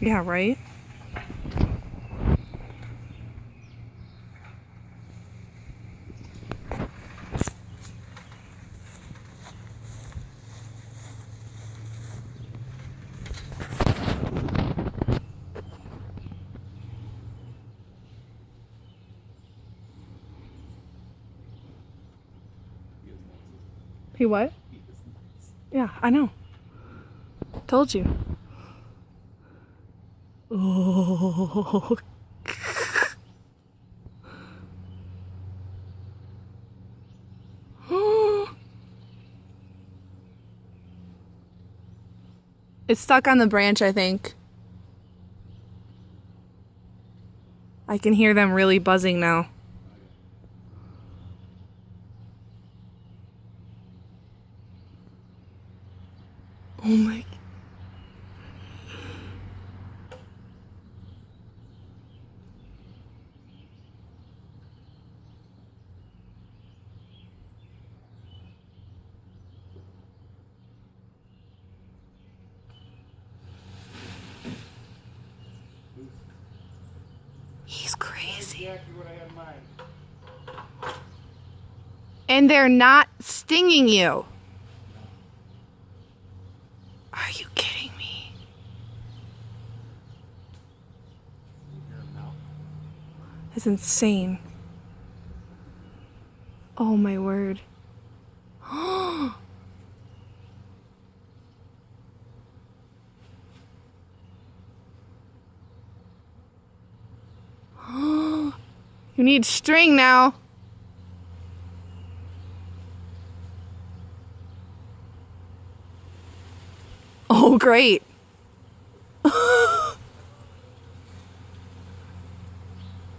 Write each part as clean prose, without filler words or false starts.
Yeah, right? He what? Yeah, I know. Told you. Oh. It's stuck on the branch, I think. I can hear them really buzzing now. Oh my. He's crazy. Exactly what I had in mind. And they're not stinging you. Are you kidding me? That's insane. Oh my word. You need string now. Oh, great. Oh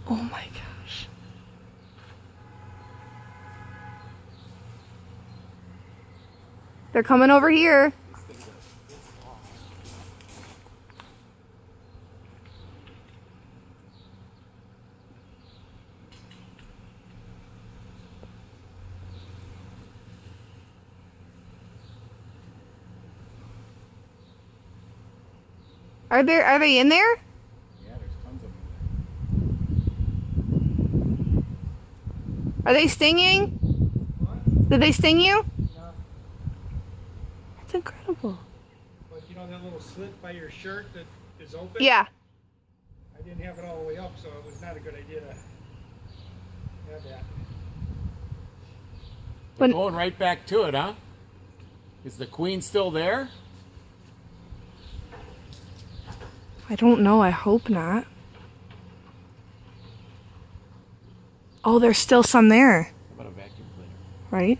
my gosh. They're coming over here. Are they in there? Yeah, there's tons of them. Are they stinging? What? Did they sting you? No. That's incredible. But you know that little slit by your shirt that is open? Yeah. I didn't have it all the way up, so it was not a good idea to have that. We're But going right back to it, huh? Is the queen still there? I don't know. I hope not. Oh, there's still some there, How about a vacuum cleaner? right?